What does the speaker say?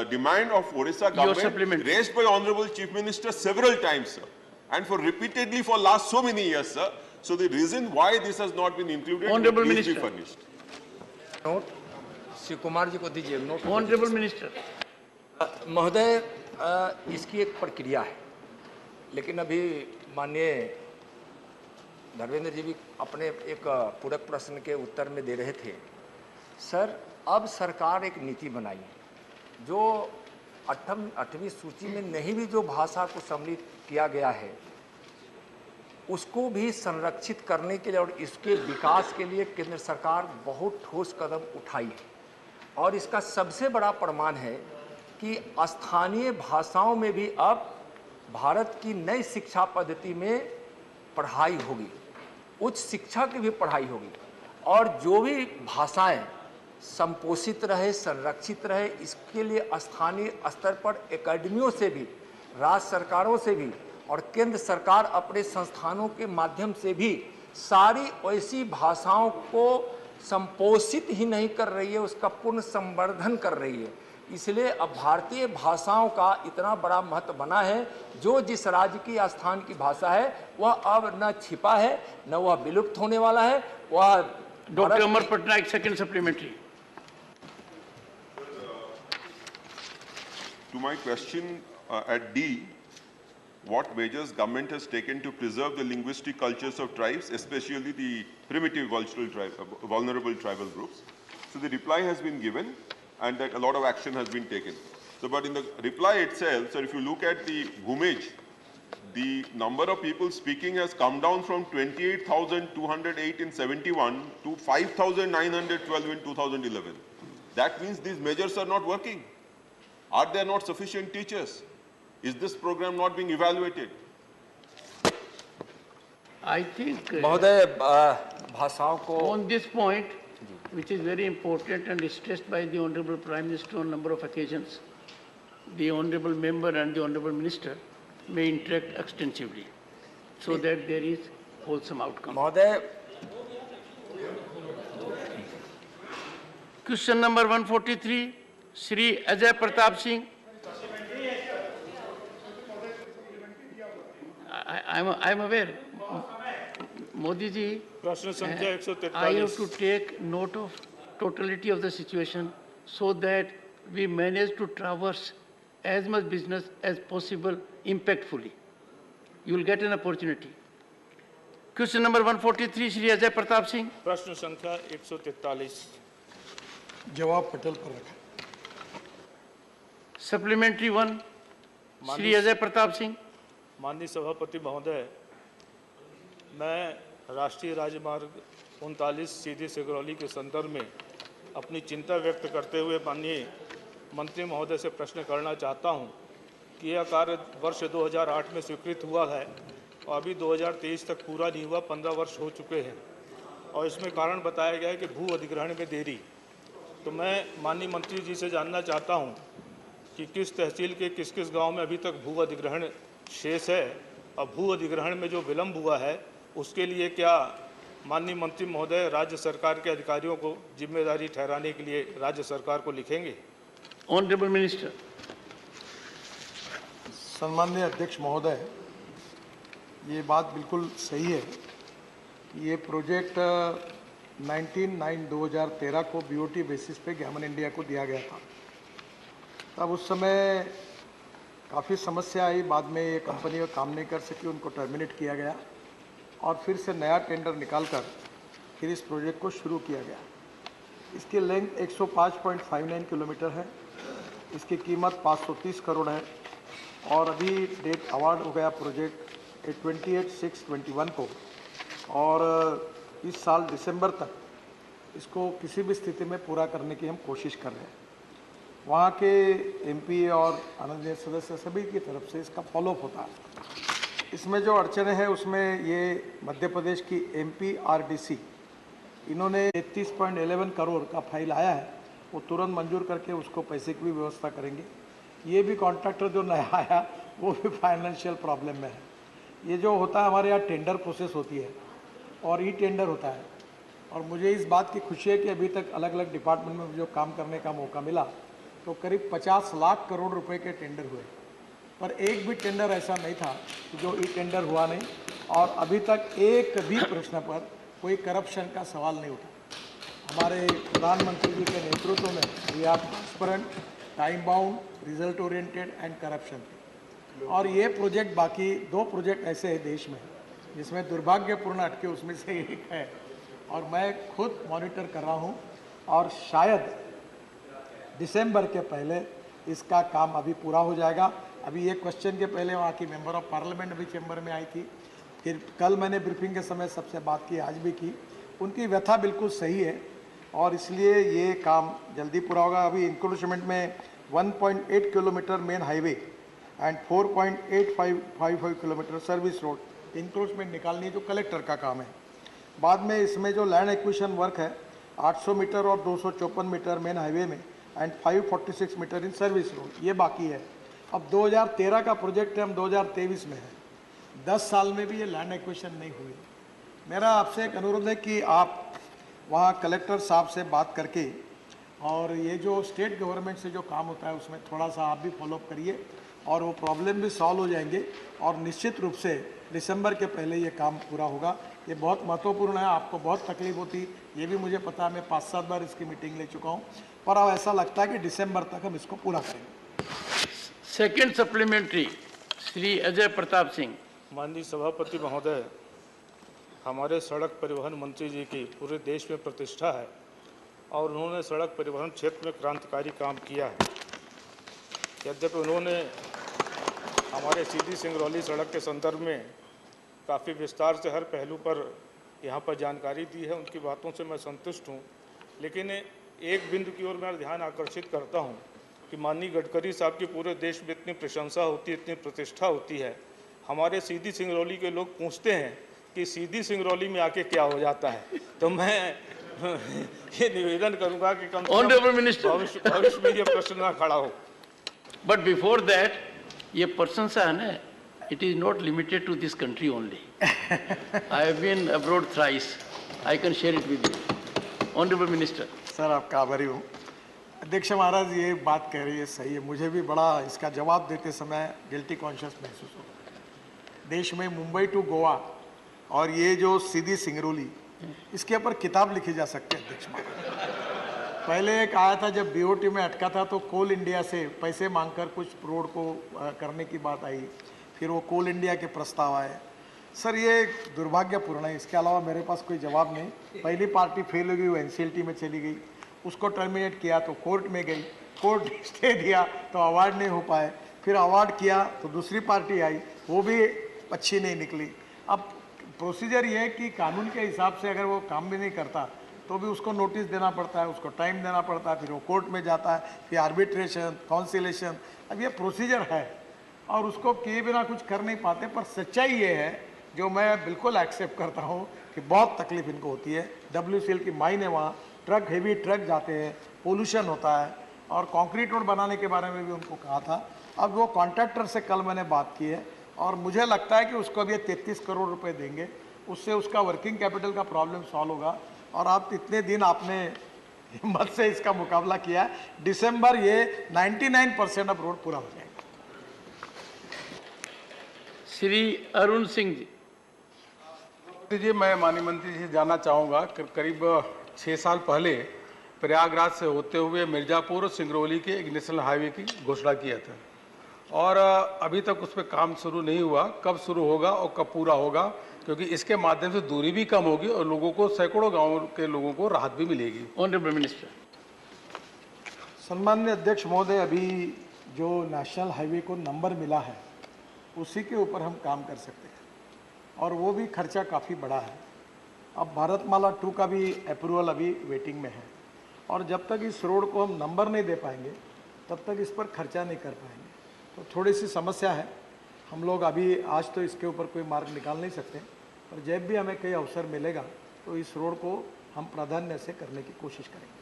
demand of Odisha government raised by Honorable Chief Minister several times, sir, and for repeatedly for last so many years, sir. So the reason why this has not been included Honorable will please be Minister. furnished. Note Shri Kumar ji को दीजिए note. Honourable minister महोदय, इसकी एक प्रक्रिया है, लेकिन अभी माननीय धर्मेंद्र जी भी अपने एक पूरक प्रश्न के उत्तर में दे रहे थे। सर, अब सरकार एक नीति बनाई है जो 8वीं सूची में नहीं भी जो भाषा को सम्मिलित किया गया है उसको भी संरक्षित करने के लिए और इसके विकास के लिए केंद्र सरकार बहुत ठोस कदम उठाई है। और इसका सबसे बड़ा प्रमाण है कि स्थानीय भाषाओं में भी अब भारत की नई शिक्षा पद्धति में पढ़ाई होगी, उच्च शिक्षा की भी पढ़ाई होगी, और जो भी भाषाएं संपोषित रहे, संरक्षित रहे, इसके लिए स्थानीय स्तर पर एकेडमियों से भी, राज्य सरकारों से भी और केंद्र सरकार अपने संस्थानों के माध्यम से भी सारी ऐसी भाषाओं को संपोषित ही नहीं कर रही है, उसका पूर्ण संवर्धन कर रही है। इसलिए अब भारतीय भाषाओं का इतना बड़ा महत्व बना है, जो जिस राज्य की स्थान की भाषा है वह अब न छिपा है न वह विलुप्त होने वाला है। वह doctor Amar Patnaik, second supplementary. To my question at D, what measures government has taken to preserve the linguistic cultures of tribes, especially the primitive vulnerable tribal groups? So the reply has been given, and that a lot of action has been taken. So, but in the reply itself, so if you look at the Bhumij, the number of people speaking has come down from 28,208 in 71 to 5,912 in 2011. That means these measures are not working. Are there not sufficient teachers? Is this program not being evaluated? I think महोदय, भाषाओं को on this point, which is very important and stressed by the Honorable Prime Minister on number of occasions, the Honorable Member and the Honorable Minister may interact extensively so that there is wholesome outcome. महोदय, Question number 143, Shri Ajay Pratap Singh. I am aware. Modi ji, प्रश्न संख्या 143। I have to take note of totality of the situation so that we manage to traverse as much business as possible impactfully. You will get an opportunity. Question number 143, Shri Ajay Pratap Singh. प्रश्न संख्या 143। जवाब पटल पर रखा। Supplementary 1, Shri Ajay Pratap Singh. माननीय सभापति महोदय, मैं राष्ट्रीय राजमार्ग 39 सीधी सिगरौली के संदर्भ में अपनी चिंता व्यक्त करते हुए माननीय मंत्री महोदय से प्रश्न करना चाहता हूं कि यह कार्य वर्ष 2008 में स्वीकृत हुआ है और अभी 2023 तक पूरा नहीं हुआ, 15 वर्ष हो चुके हैं, और इसमें कारण बताया गया है कि भू अधिग्रहण में देरी। तो मैं माननीय मंत्री जी से जानना चाहता हूं कि किस तहसील के किस किस गाँव में अभी तक भू अधिग्रहण शेष है, और भू अधिग्रहण में जो विलम्ब हुआ है उसके लिए क्या माननीय मंत्री महोदय राज्य सरकार के अधिकारियों को जिम्मेदारी ठहराने के लिए राज्य सरकार को लिखेंगे? Honorable Minister. सम्माननीय अध्यक्ष महोदय, ये बात बिल्कुल सही है। ये प्रोजेक्ट 19/9/2013 को बीओटी बेसिस पे गैमन इंडिया को दिया गया था। तब उस समय काफ़ी समस्या आई, बाद में ये कंपनी काम नहीं कर सकी, उनको टर्मिनेट किया गया और फिर से नया टेंडर निकालकर फिर इस प्रोजेक्ट को शुरू किया गया। इसकी लेंथ 105.59 किलोमीटर है, इसकी कीमत 530 करोड़ है और अभी डेट अवार्ड हो गया प्रोजेक्ट 28/6/21 को, और इस साल दिसंबर तक इसको किसी भी स्थिति में पूरा करने की हम कोशिश कर रहे हैं। वहाँ के एमपी और आनंदीय सदस्य सभी की तरफ से इसका फॉलोअप होता है। इसमें जो अड़चने हैं उसमें ये मध्य प्रदेश की MPRDC, इन्होंने 33.11 करोड़ का फाइल आया है, वो तुरंत मंजूर करके उसको पैसे की भी व्यवस्था करेंगे। ये भी कॉन्ट्रैक्टर जो नया आया वो भी फाइनेंशियल प्रॉब्लम में है। ये जो होता है हमारे यहाँ टेंडर प्रोसेस होती है और ई टेंडर होता है, और मुझे इस बात की खुशी है कि अभी तक अलग अलग डिपार्टमेंट में जो काम करने का मौका मिला तो करीब 50 लाख करोड़ रुपए के टेंडर हुए, पर एक भी टेंडर ऐसा नहीं था कि जो ई टेंडर हुआ नहीं, और अभी तक एक भी प्रश्न पर कोई करप्शन का सवाल नहीं उठा। हमारे प्रधानमंत्री जी के नेतृत्व में we are transparent, time bound, result oriented and corruption. और ये प्रोजेक्ट, बाकी 2 प्रोजेक्ट ऐसे हैं देश में जिसमें दुर्भाग्यपूर्ण अटके, उसमें से एक है, और मैं खुद मॉनिटर कर रहा हूँ, और शायद दिसंबर के पहले इसका काम अभी पूरा हो जाएगा। अभी ये क्वेश्चन के पहले वहाँ की मेंबर ऑफ पार्लियामेंट भी चैम्बर में आई थी, फिर कल मैंने ब्रीफिंग के समय सबसे बात की, आज भी की। उनकी व्यथा बिल्कुल सही है, और इसलिए ये काम जल्दी पूरा होगा। अभी इंक्रोचमेंट में 1.8 kilometre main highway and 4.855 kilometre service road encroachment निकालनी है, जो कलेक्टर का काम है। बाद में इसमें जो लैंड एक्विजिशन वर्क है 800 मीटर और 254 मीटर मेन हाईवे में and 546 metre in service road, ये बाकी है। अब 2013 का प्रोजेक्ट है, हम 2023 में है, 10 साल में भी ये लैंड एक्विजिशन नहीं हुई। मेरा आपसे एक अनुरोध है कि आप वहाँ कलेक्टर साहब से बात करके, और ये जो स्टेट गवर्नमेंट से जो काम होता है उसमें थोड़ा सा आप भी फॉलोअप करिए, और वो प्रॉब्लम भी सॉल्व हो जाएंगे, और निश्चित रूप से दिसंबर के पहले ये काम पूरा होगा। ये बहुत महत्वपूर्ण है, आपको बहुत तकलीफ होती, ये भी मुझे पता है, मैं 5-7 बार इसकी मीटिंग ले चुका हूँ, पर अब ऐसा लगता है कि दिसंबर तक हम इसको पूरा करेंगे। Second supplementary, Shri Ajay Pratap Singh. माननीय सभापति महोदय, हमारे सड़क परिवहन मंत्री जी की पूरे देश में प्रतिष्ठा है और उन्होंने सड़क परिवहन क्षेत्र में क्रांतिकारी काम किया है। यद्यपि उन्होंने हमारे सीधी सिंगरौली सड़क के संदर्भ में काफ़ी विस्तार से हर पहलू पर यहाँ पर जानकारी दी है, उनकी बातों से मैं संतुष्ट हूँ। लेकिन एक बिंदु की ओर मैं ध्यान आकर्षित करता हूँ कि माननीय गडकरी साहब की पूरे देश में इतनी प्रशंसा होती है, इतनी प्रतिष्ठा होती है, हमारे सीधी सिंगरौली के लोग पूछते हैं कि सीधी सिंगरौली में आके क्या हो जाता है। तो मैं ये निवेदन करूंगा कि कम ऑनरेबल मिनिस्टर, भविष्य में ये प्रश्न ना खड़ा हो। बट बिफोर दैट, ये प्रशंसा है ना, it is not limited to this country only. I have been abroad thrice. I can share it with you. Honorable Minister. Sir, आपका आभारी हूँ। अध्यक्ष महाराज ये बात कह रही है सही है, मुझे भी बड़ा इसका जवाब देते समय गिल्टी कॉन्शियस महसूस हो रहा है। देश में मुंबई टू गोवा और ये जो सीधी सिंगरौली, इसके ऊपर किताब लिखी जा सकती है अध्यक्ष महाराज। पहले एक आया था जब बीओटी में अटका था, तो कोल इंडिया से पैसे मांगकर कुछ रोड को करने की बात आई, फिर वो कोल इंडिया के प्रस्ताव आए। सर, ये दुर्भाग्यपूर्ण है, इसके अलावा मेरे पास कोई जवाब नहीं। पहली पार्टी फेल हो गई, वो एनसीएलटी में चली गई, उसको टर्मिनेट किया तो कोर्ट में गई, कोर्ट स्टे दिया तो अवार्ड नहीं हो पाए, फिर अवार्ड किया तो दूसरी पार्टी आई, वो भी अच्छी नहीं निकली। अब प्रोसीजर ये है कि कानून के हिसाब से अगर वो काम भी नहीं करता तो भी उसको नोटिस देना पड़ता है, उसको टाइम देना पड़ता है, फिर वो कोर्ट में जाता है, फिर आर्बिट्रेशन, काउंसिलेशन। अब ये प्रोसीजर है और उसको किए बिना कुछ कर नहीं पाते। पर सच्चाई ये है, जो मैं बिल्कुल एक्सेप्ट करता हूँ, कि बहुत तकलीफ इनको होती है। WCL की माइन है, वहाँ ट्रक, हेवी ट्रक जाते हैं, पोल्यूशन होता है, और कंक्रीट रोड बनाने के बारे में भी उनको कहा था। अब वो कॉन्ट्रैक्टर से कल मैंने बात की है, और मुझे लगता है कि उसको अभी 33 करोड़ रुपए देंगे, उससे उसका वर्किंग कैपिटल का प्रॉब्लम सॉल्व होगा। और आप इतने दिन आपने हिम्मत से इसका मुकाबला किया, दिसंबर ये 99% अब रोड पूरा हो जाएगा। श्री अरुण सिंह जी। मैं माननीय मंत्री जी से जानना चाहूँगा कि करीब 6 साल पहले प्रयागराज से होते हुए मिर्ज़ापुर और सिंगरौली के एक नेशनल हाईवे की घोषणा किया था, और अभी तक उस पर काम शुरू नहीं हुआ। कब शुरू होगा और कब पूरा होगा? क्योंकि इसके माध्यम से दूरी भी कम होगी और लोगों को, सैकड़ों गाँव के लोगों को राहत भी मिलेगी। Honourable minister. सम्माननीय अध्यक्ष महोदय, अभी जो नेशनल हाईवे को नंबर मिला है उसी के ऊपर हम काम कर सकते हैं, और वो भी खर्चा काफ़ी बड़ा है। अब भारतमाला 2 का भी अप्रूवल अभी वेटिंग में है, और जब तक इस रोड को हम नंबर नहीं दे पाएंगे तब तक इस पर खर्चा नहीं कर पाएंगे। तो थोड़ी सी समस्या है। हम लोग अभी आज तो इसके ऊपर कोई मार्ग निकाल नहीं सकते, पर जब भी हमें कई अवसर मिलेगा तो इस रोड को हम प्राधान्य से करने की कोशिश करेंगे।